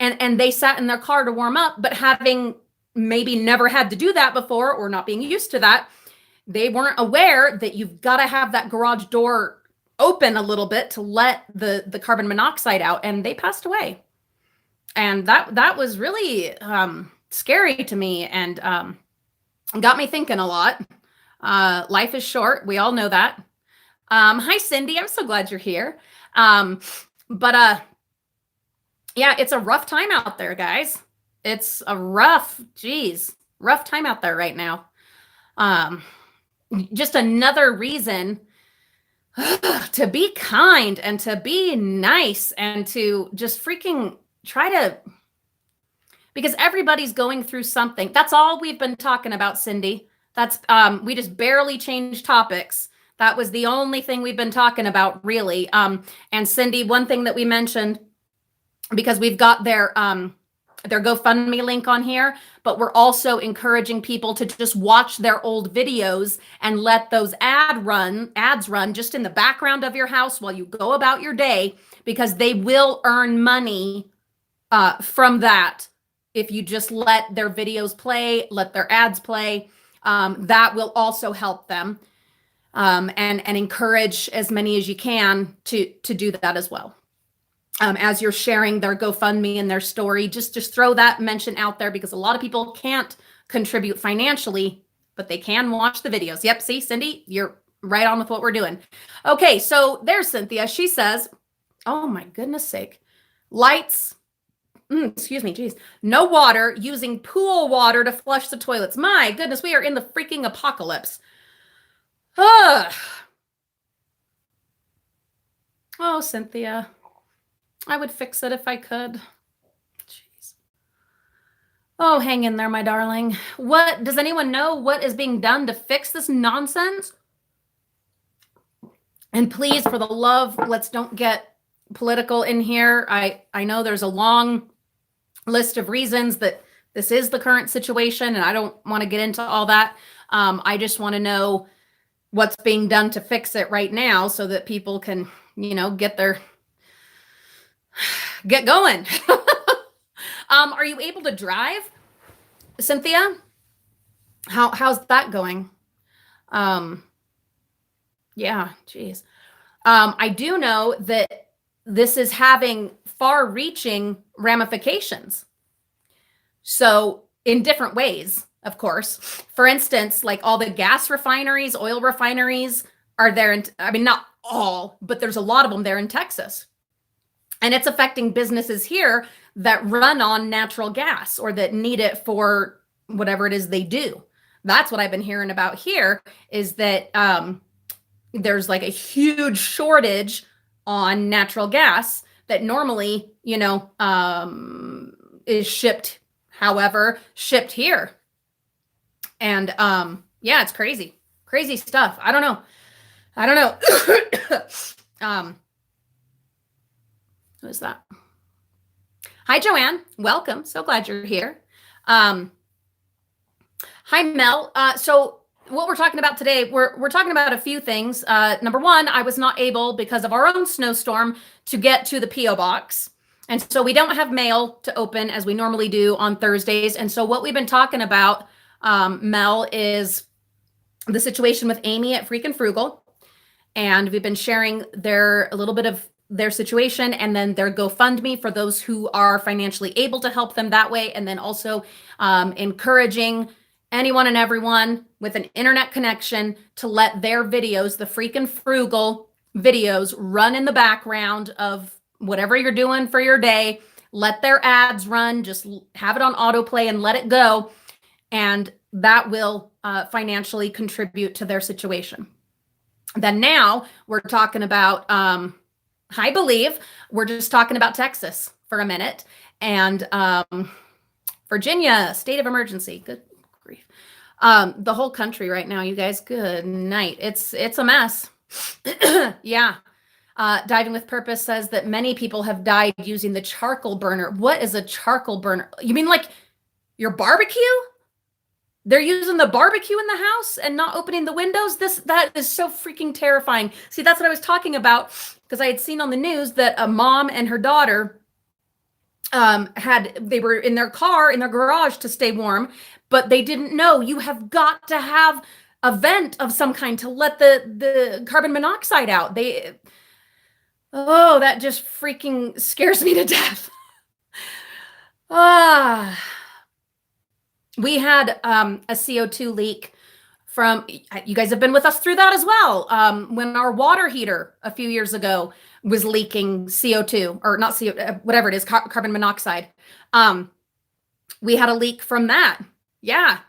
And they sat in their car to warm up, but having maybe never had to do that before or not being used to that, they weren't aware that you've got to have that garage door open a little bit to let the carbon monoxide out, and they passed away. And that was really scary to me, and got me thinking a lot. Life is short. We all know that. Hi, Cindy. I'm so glad you're here. Yeah, it's a rough time out there, guys. It's a rough time out there right now. Just another reason to be kind and to be nice and to just freaking try to, because everybody's going through something. That's all we've been talking about, Cindy. That's we just barely changed topics. That was the only thing we've been talking about, really. And Cindy, one thing that we mentioned, because we've got their GoFundMe link on here, but we're also encouraging people to just watch their old videos and let those ads run just in the background of your house while you go about your day, because they will earn money from that. If you just let their videos play, let their ads play, that will also help them, and encourage as many as you can to do that as well. As you're sharing their GoFundMe and their story, just throw that mention out there, because a lot of people can't contribute financially, but they can watch the videos. Yep. See, Cindy, you're right on with what we're doing. Okay. So there's Cynthia. She says, oh my goodness sake, lights, excuse me, geez, no water, using pool water to flush the toilets. My goodness, we are in the freaking apocalypse. Ugh. Oh, Cynthia. I would fix it if I could. Jeez. Oh, hang in there, my darling. What does anyone know what is being done to fix this nonsense? And please, for the love, let's don't get political in here. I know there's a long list of reasons that this is the current situation, and I don't want to get into all that. I just want to know what's being done to fix it right now, so that people can, get going. Are you able to drive, Cynthia? How's that going? Yeah, geez. I do know that this is having far-reaching ramifications. So in different ways, of course. For instance, like all the gas refineries, oil refineries are there. I mean, not all, but there's a lot of them there in Texas. And it's affecting businesses here that run on natural gas or that need it for whatever it is they do. That's what I've been hearing about here, is that there's like a huge shortage on natural gas that normally, is shipped here. And yeah, it's crazy stuff. I don't know. Who is that? Hi, Joanne. Welcome. So glad you're here. Hi, Mel. So what we're talking about today, we're talking about a few things. Number one, I was not able, because of our own snowstorm, to get to the P.O. box. And so we don't have mail to open as we normally do on Thursdays. And so what we've been talking about, Mel, is the situation with Amy at Freakin' Frugal. And we've been sharing a little bit of their situation, and then their GoFundMe for those who are financially able to help them that way. And then also encouraging anyone and everyone with an internet connection to let their videos, the freaking frugal videos, run in the background of whatever you're doing for your day. Let their ads run, just have it on autoplay and let it go. And that will financially contribute to their situation. Then now we're talking about, I believe we're just talking about Texas for a minute, and Virginia, state of emergency. Good grief. The whole country right now, you guys, good night. It's a mess. Yeah. Diving with Purpose says that many people have died using the charcoal burner. What is a charcoal burner? You mean like your barbecue? They're using the barbecue in the house and not opening the windows. That is so freaking terrifying. See, that's what I was talking about, because I had seen on the news that a mom and her daughter they were in their car in their garage to stay warm, but they didn't know you have got to have a vent of some kind to let the carbon monoxide out. That just freaking scares me to death. We had a CO2 leak from, you guys have been with us through that as well. When our water heater a few years ago was leaking CO2, or not CO, whatever it is, carbon monoxide. We had a leak from that. Yeah.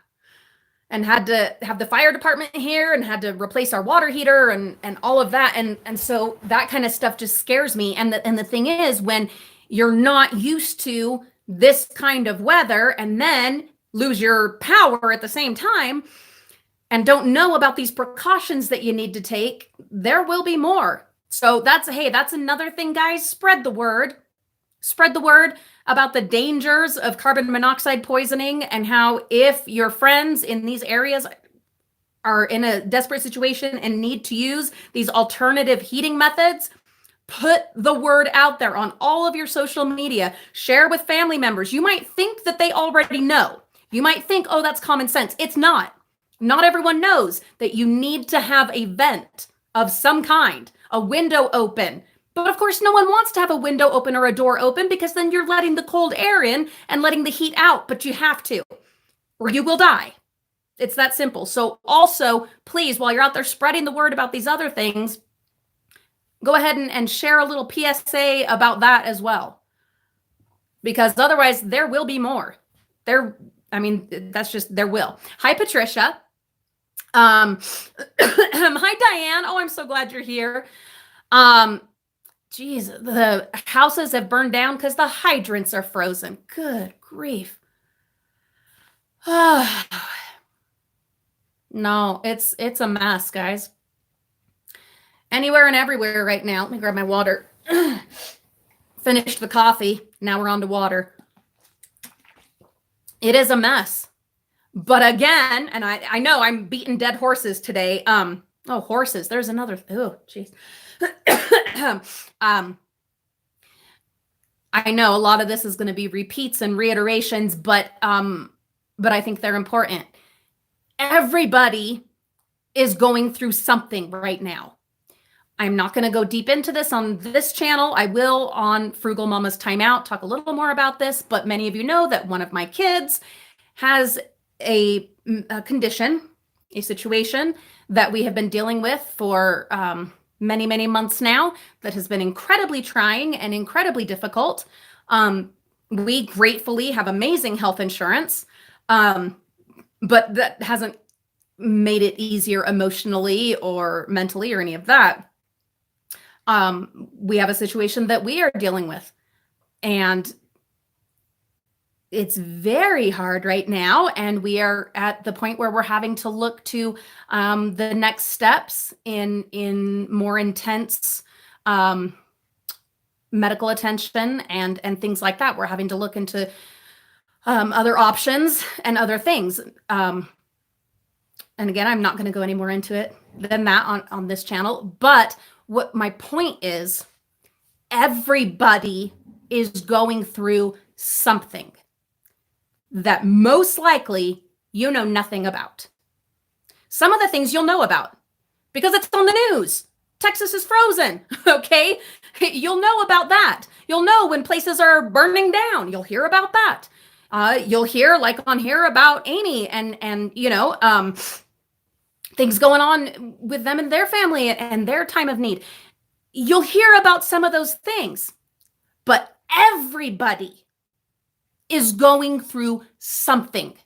And had to have the fire department here and had to replace our water heater and all of that. And so that kind of stuff just scares me. And the thing is, when you're not used to this kind of weather and then lose your power at the same time and don't know about these precautions that you need to take, there will be more. So that's another thing, guys. Spread the word. Spread the word about the dangers of carbon monoxide poisoning, and how if your friends in these areas are in a desperate situation and need to use these alternative heating methods, put the word out there on all of your social media. Share with family members. You might think that they already know. You might think, oh, that's common sense. It's not. Not everyone knows that you need to have a vent of some kind, a window open. But of course, no one wants to have a window open or a door open, because then you're letting the cold air in and letting the heat out, but you have to, or you will die. It's that simple. So also, please, while you're out there spreading the word about these other things, go ahead and share a little PSA about that as well, because otherwise there will be more. That's just, there will. Hi, Patricia. Hi, Diane. Oh, I'm so glad you're here. Geez, the houses have burned down because the hydrants are frozen. Good grief. No, it's a mess, guys. Anywhere and everywhere right now. Let me grab my water. Finished the coffee. Now we're on to water. It is a mess. But again, and I know I'm beating dead horses today. Horses. There's another. Oh, jeez. I know a lot of this is going to be repeats and reiterations, but I think they're important. Everybody is going through something right now. I'm not going to go deep into this on this channel. I will on Frugal Mama's Timeout talk a little more about this, but many of you know that one of my kids has a condition, a situation that we have been dealing with for many, many months now, that has been incredibly trying and incredibly difficult. We gratefully have amazing health insurance, but that hasn't made it easier emotionally or mentally or any of that. We have a situation that we are dealing with, and it's very hard right now. And we are at the point where we're having to look to the next steps in more intense medical attention and things like that. We're having to look into other options and other things. And again, I'm not going to go any more into it than that on this channel. But what my point is, everybody is going through something that most likely you know nothing about. Some of the things you'll know about because it's on the news. Texas is frozen, okay? You'll know about that. You'll know when places are burning down. You'll hear about that. You'll hear like on here about Amy and things going on with them and their family and their time of need. You'll hear about some of those things, but everybody is going through something.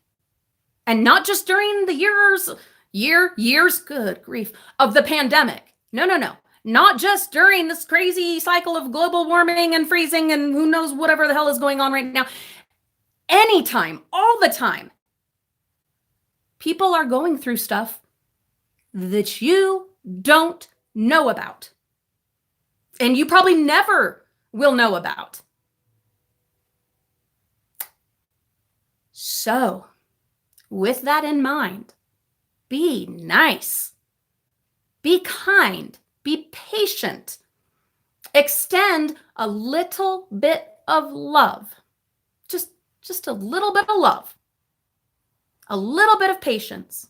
And not just during the years, good grief, of the pandemic. No. Not just during this crazy cycle of global warming and freezing and who knows whatever the hell is going on right now. Anytime, all the time, people are going through stuff that you don't know about. And you probably never will know about. So, with that in mind, be nice, be kind, be patient, extend a little bit of love, just a little bit of love, a little bit of patience.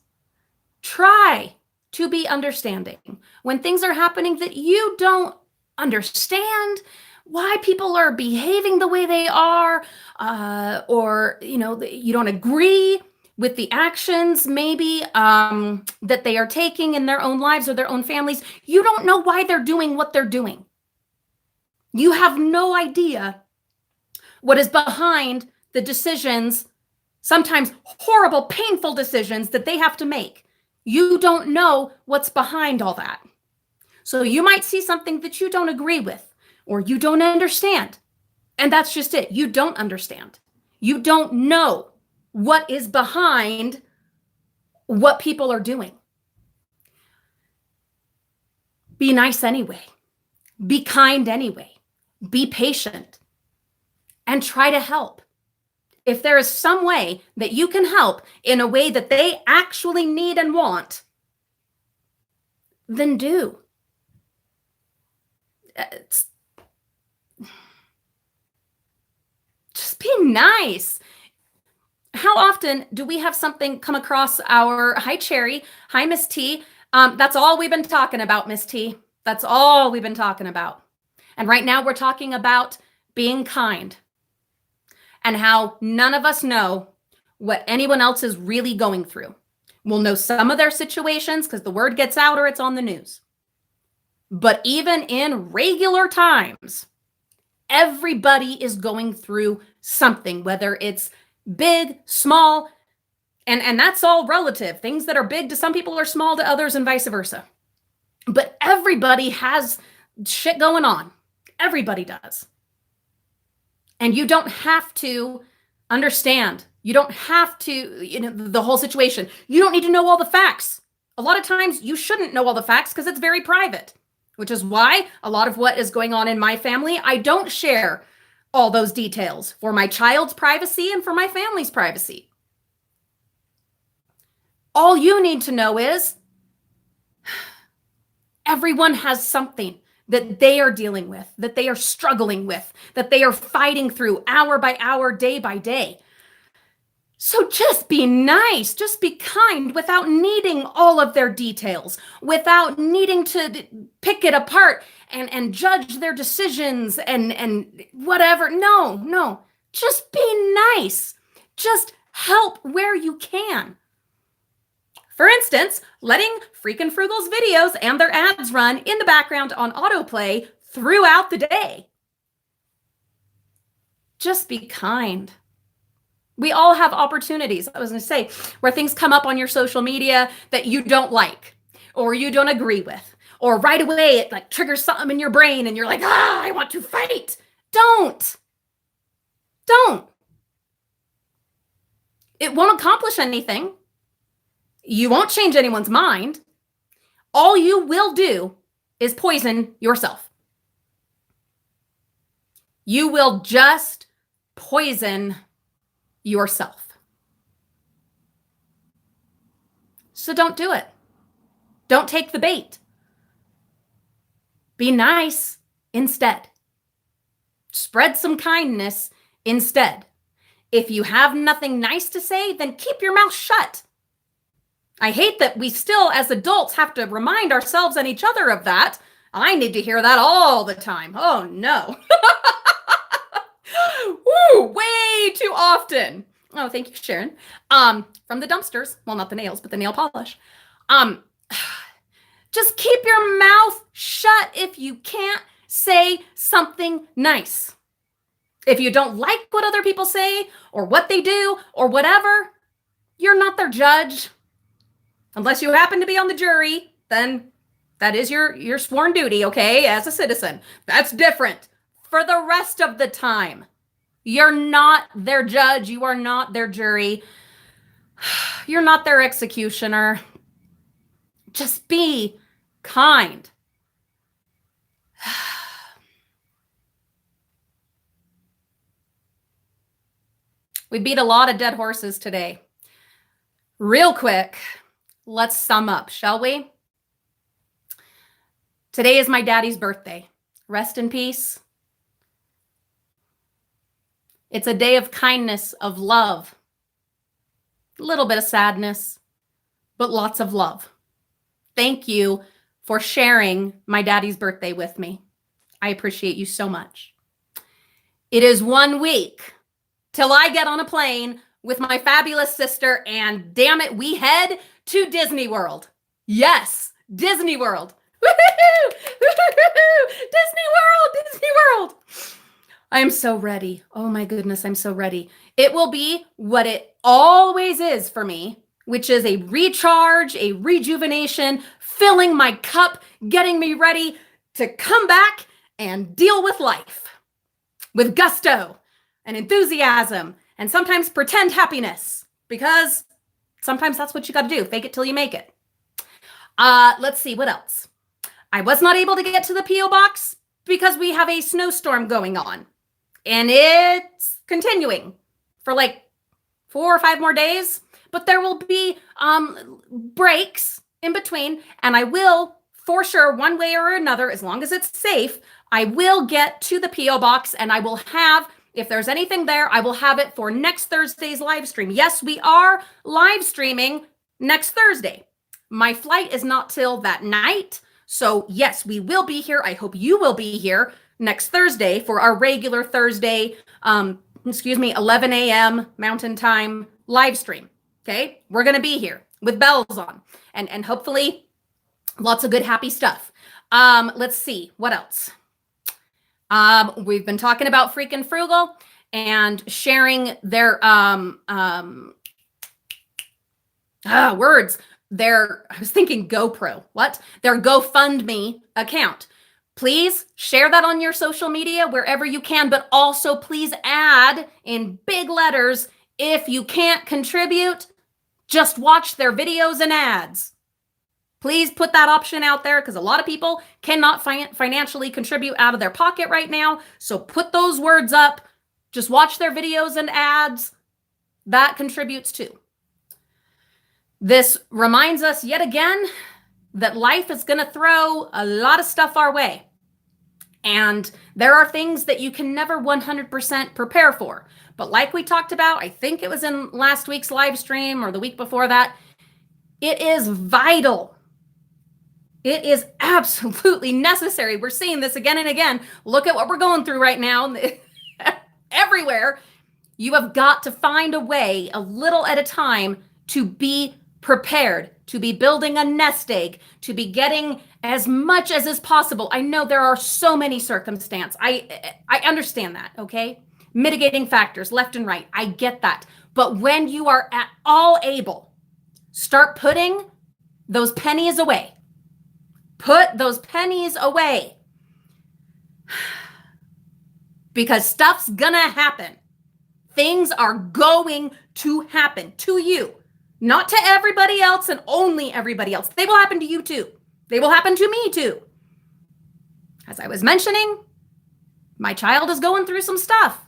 Try to be understanding when things are happening that you don't understand why people are behaving the way they are, or you don't agree with the actions maybe that they are taking in their own lives or their own families. You don't know why they're doing what they're doing. You have no idea what is behind the decisions, sometimes horrible, painful decisions that they have to make. You don't know what's behind all that. So you might see something that you don't agree with or you don't understand. And that's just it. You don't understand. You don't know what is behind what people are doing. Be nice anyway. Be kind anyway. Be patient. And try to help. If there is some way that you can help in a way that they actually need and want, then do. Just be nice. How often do we have something come across our, hi Cherry, hi Miss T. That's all we've been talking about, Miss T. That's all we've been talking about. And right now we're talking about being kind and how none of us know what anyone else is really going through. We'll know some of their situations because the word gets out or it's on the news. But even in regular times, everybody is going through something, whether it's big, small, and that's all relative. Things that are big to some people are small to others and vice versa. But everybody has shit going on. Everybody does. And you don't have to understand. You don't have to, the whole situation. You don't need to know all the facts. A lot of times you shouldn't know all the facts because it's very private, which is why a lot of what is going on in my family, I don't share all those details for my child's privacy and for my family's privacy. All you need to know is everyone has something that they are dealing with, that they are struggling with, that they are fighting through hour by hour, day by day. So just be nice, just be kind without needing all of their details, without needing to pick it apart and judge their decisions and whatever. No, just be nice. Just help where you can. For instance, letting Freakin' Frugal's videos and their ads run in the background on autoplay throughout the day. Just be kind. We all have opportunities, I was going to say, where things come up on your social media that you don't like or you don't agree with, or right away it like triggers something in your brain and you're like, I want to fight. Don't. It won't accomplish anything. You won't change anyone's mind. All you will do is poison yourself. You will just poison yourself. So don't do it. Don't take the bait. Be nice instead. Spread some kindness instead. If you have nothing nice to say, then keep your mouth shut. I hate that we still, as adults, have to remind ourselves and each other of that. I need to hear that all the time. Oh, no. Woo, way too often. Oh, thank you, Sharon. From the dumpsters. Well, not the nails, but the nail polish. Um, just keep your mouth shut if you can't say something nice. If you don't like what other people say or what they do or whatever, you're not their judge. Unless you happen to be on the jury, then that is your sworn duty, okay, as a citizen. That's different. For the rest of the time, you're not their judge. You are not their jury. You're not their executioner. Just be kind. We beat a lot of dead horses today. Real quick, let's sum up, shall we? Today is my daddy's birthday. Rest in peace. It's a day of kindness, of love. A little bit of sadness, but lots of love. Thank you for sharing my daddy's birthday with me. I appreciate you so much. It is 1 week till I get on a plane with my fabulous sister, and damn it, we head to Disney World. Yes, Disney World. Woo-hoo! Woo-hoo! Disney World, Disney World. I am so ready. Oh my goodness, I'm so ready. It will be what it always is for me, which is a recharge, a rejuvenation, filling my cup, getting me ready to come back and deal with life with gusto and enthusiasm and sometimes pretend happiness, because sometimes that's what you got to do. Fake it till you make it. Let's see, what else? I was not able to get to the P.O. box because we have a snowstorm going on, and it's continuing for like 4 or 5 more days, but there will be breaks in between, and I will, for sure, one way or another, as long as it's safe, I will get to the P.O. box, and I will have, if there's anything there, I will have it for next Thursday's live stream. Yes, we are live streaming next Thursday. My flight is not till that night. So yes, we will be here. I hope you will be here next Thursday for our regular Thursday, 11 a.m. Mountain Time live stream. Okay, we're going to be here with bells on and hopefully lots of good, happy stuff. Let's see, what else? We've been talking about freaking Frugal and sharing their words. I was thinking GoPro. What? Their GoFundMe account. Please share that on your social media wherever you can, but also please add in big letters, if you can't contribute, just watch their videos and ads. Please put that option out there, because a lot of people cannot financially contribute out of their pocket right now. So put those words up. Just watch their videos and ads. That contributes too. This reminds us yet again that life is going to throw a lot of stuff our way. And there are things that you can never 100% prepare for. But like we talked about, I think it was in last week's live stream or the week before that, it is vital. It is absolutely necessary. We're seeing this again and again. Look at what we're going through right now. Everywhere. You have got to find a way, a little at a time, to be prepared, to be building a nest egg, to be getting as much as is possible. I know there are so many circumstances. I understand that, okay? Mitigating factors left and right. I get that. But when you are at all able, start putting those pennies away. Put those pennies away. Because stuff's gonna happen. Things are going to happen to you. Not to everybody else and only everybody else. They will happen to you too. They will happen to me too. As I was mentioning, my child is going through some stuff.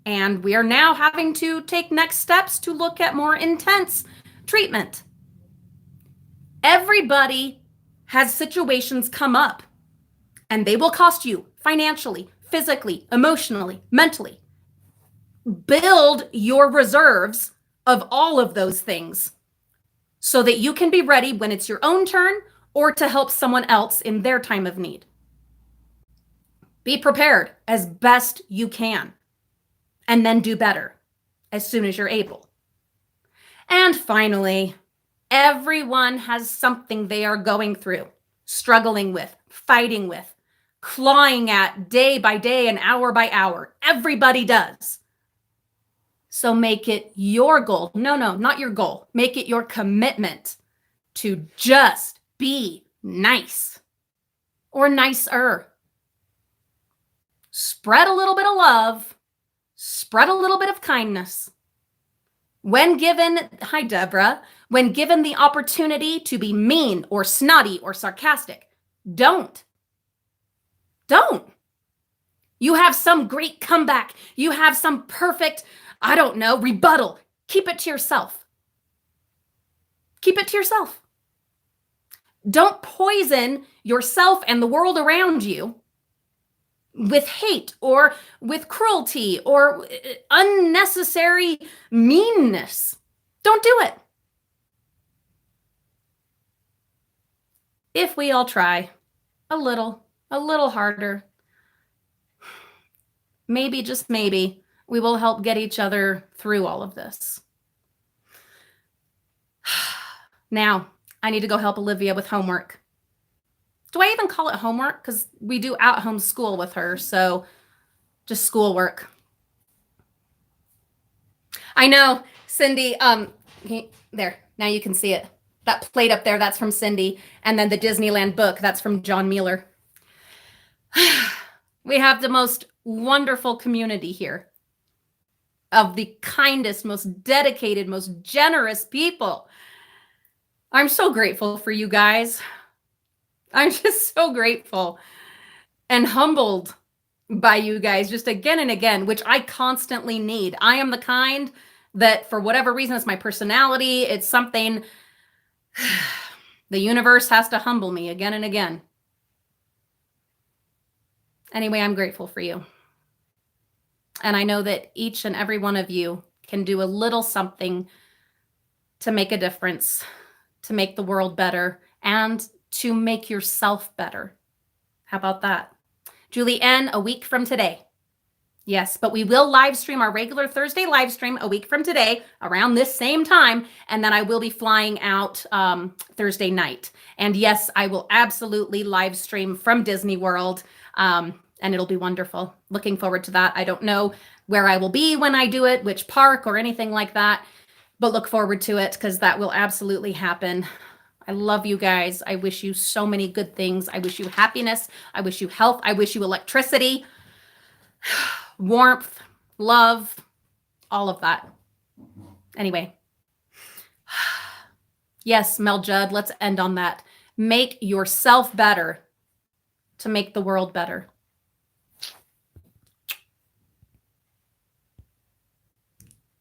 And we are now having to take next steps to look at more intense treatment. Everybody has situations come up, and they will cost you financially, physically, emotionally, mentally. Build your reserves of all of those things so that you can be ready when it's your own turn or to help someone else in their time of need. Be prepared as best you can. and then do better as soon as you're able. And finally, everyone has something they are going through, struggling with, fighting with, clawing at day by day and hour by hour. Everybody does. So make it your goal. No, not your goal. Make it your commitment to just be nice or nicer. Spread a little bit of love, spread a little bit of kindness. When given, hi Deborah, when given the opportunity to be mean or snotty or sarcastic, don't. You have some great comeback. You have some perfect, I don't know, rebuttal. Keep it to yourself. Keep it to yourself. Don't poison yourself and the world around you with hate or with cruelty or unnecessary meanness. Don't do it. If we all try a little harder, maybe, just maybe, we will help get each other through all of this. Now, I need to go help Olivia with homework. Do I even call it homework? Because we do at-home school with her, so just schoolwork. I know, Cindy, there, now you can see it. That plate up there, that's from Cindy. And then the Disneyland book, that's from John Mueller. We have the most wonderful community here of the kindest, most dedicated, most generous people. I'm so grateful for you guys. I'm just so grateful and humbled by you guys just again and again, which I constantly need. I am the kind that for whatever reason, it's my personality. It's something the universe has to humble me again and again. Anyway, I'm grateful for you. And I know that each and every one of you can do a little something to make a difference, to make the world better, and to make yourself better. How about that? Julie N., a week from today. Yes, but we will live stream our regular Thursday live stream a week from today around this same time. And then I will be flying out Thursday night. And yes, I will absolutely live stream from Disney World. And it'll be wonderful. Looking forward to that. I don't know where I will be when I do it, which park or anything like that, but look forward to it because that will absolutely happen. I love you guys. I wish you so many good things. I wish you happiness. I wish you health. I wish you electricity, warmth, love, all of that. Anyway. Yes, Mel Judd, let's end on that. Make yourself better to make the world better.